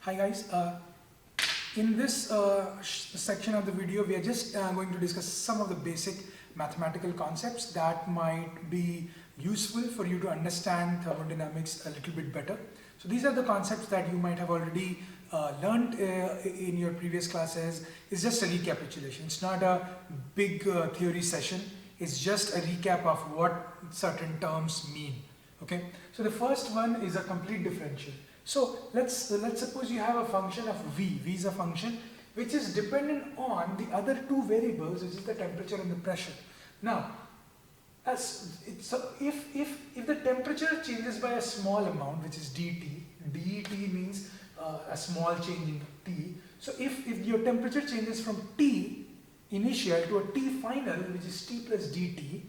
Hi guys, in this section of the video we are just going to discuss some of the basic mathematical concepts that might be useful for you to understand thermodynamics a little bit better. So these are the concepts that you might have already learned in your previous classes. It's just a recapitulation. It's not a big theory session. It's just a recap of what certain terms mean. Okay, so the first one is a complete differential. So let's suppose you have a function of v. V is a function which is dependent on the other two variables, which is the temperature and the pressure. Now, if the temperature changes by a small amount, which is dt, det means a small change in t. So if your temperature changes from t initial to a t final, which is t plus dt,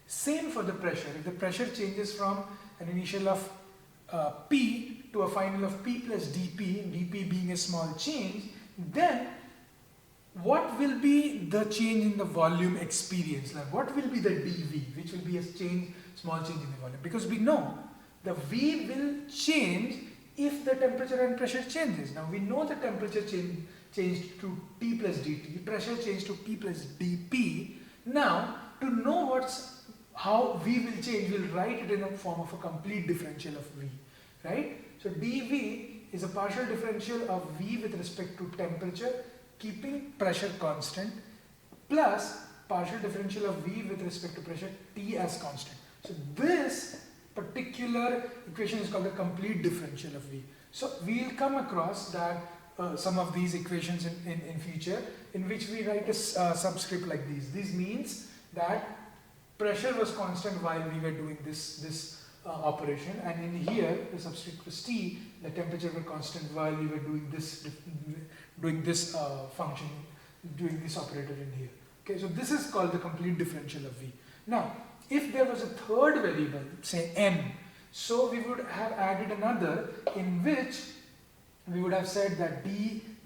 same for the pressure. If the pressure changes from an initial of P to a final of P plus dP, dP being a small change, then what will be the change in the volume experience? Like what will be the dV, which will be a small change in the volume? Because we know the V will change if the temperature and pressure changes. Now we know the temperature changed to T plus dt, pressure changed to P plus dP. Now to know how V will change, we'll write it in a form of a complete differential of V, right? So dV is a partial differential of V with respect to temperature, keeping pressure constant, plus partial differential of V with respect to pressure T as constant. So this particular equation is called the complete differential of V. So we'll come across that some of these equations in future, in which we write a subscript like these. This means that pressure was constant while we were doing this operation, and in here the subscript was T, the temperature was constant while we were doing this function, doing this operator in here. Okay, so this is called the complete differential of V. Now, if there was a third variable, say n, so we would have added another in which we would have said that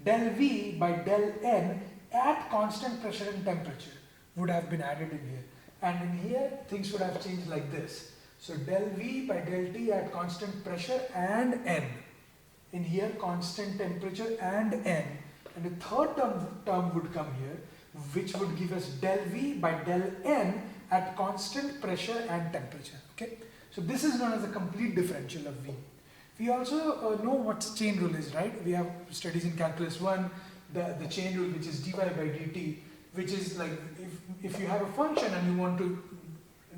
del V by del n at constant pressure and temperature would have been added in here. And in here, things would have changed like this. So del V by del T at constant pressure and n. In here, constant temperature and n. And the third term would come here, which would give us del V by del n at constant pressure and temperature. Okay. So this is known as the complete differential of V. We also know what chain rule is, right? We have studies in calculus 1, the chain rule, which is dy by dt, which is like if you have a function and you want to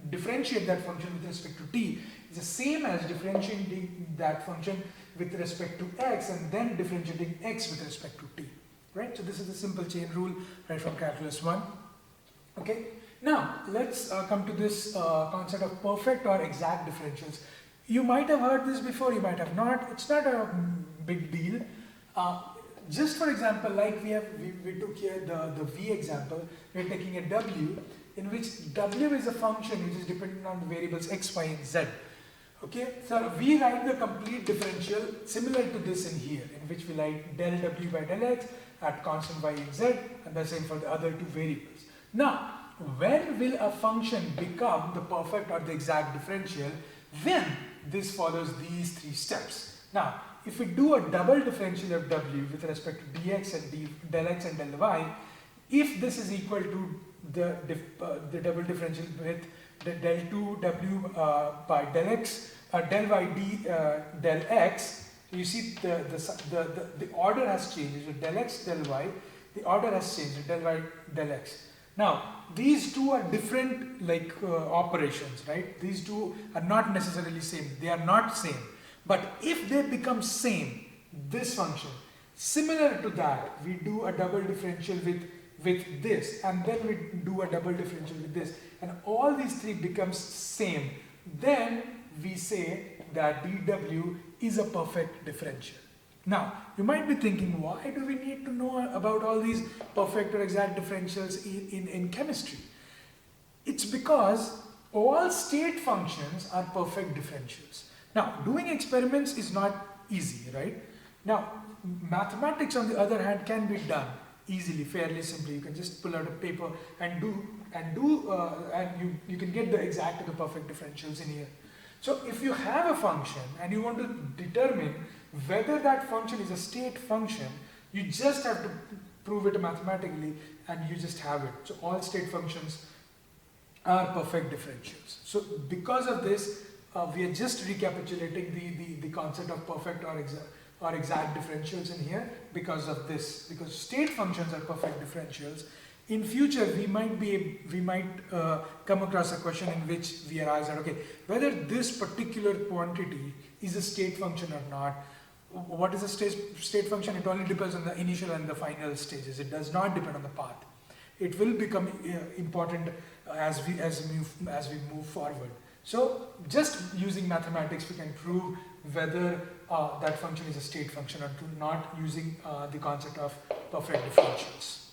differentiate that function with respect to t, it's the same as differentiating that function with respect to x and then differentiating x with respect to t, right? So this is a simple chain rule right from calculus 1. Okay, now let's come to this concept of perfect or exact differentials. You might have heard this before, you might have not. It's not a big deal. Just for example, like we took here the V example, we're taking a W in which W is a function which is dependent on the variables x, y and z. Okay, so we write the complete differential similar to this in here, in which we write del W by del x at constant y and z, and the same for the other two variables. Now, when will a function become the perfect or the exact differential? When this follows these three steps. Now, if we do a double differential of w with respect to dx and del x and del y, if this is equal to the double differential with the del 2w by del x, del y del x, you see the order has changed. So del x, del y, the order has changed. Del y, del x. Now, these two are different operations, right? These two are not necessarily same. They are not same. But if they become same, this function, similar to that, we do a double differential with this, and then we do a double differential with this, and all these three becomes same, then we say that dW is a perfect differential. Now, you might be thinking, why do we need to know about all these perfect or exact differentials in chemistry? It's because all state functions are perfect differentials. Now, doing experiments is not easy, right? Now, mathematics on the other hand can be done easily, fairly simply. You can just pull out a paper and you can get the exact and the perfect differentials in here. So if you have a function and you want to determine whether that function is a state function, you just have to prove it mathematically and you just have it. So all state functions are perfect differentials. So because of this, we are just recapitulating the concept of perfect or exact differentials in here because of this, because state functions are perfect differentials. In future, we might come across a question in which we are asked that, okay, whether this particular quantity is a state function or not. What is a state function? It only depends on the initial and the final stages. It does not depend on the path. It will become important as we move forward. So just using mathematics, we can prove whether that function is a state function or not, using the concept of perfect differentials.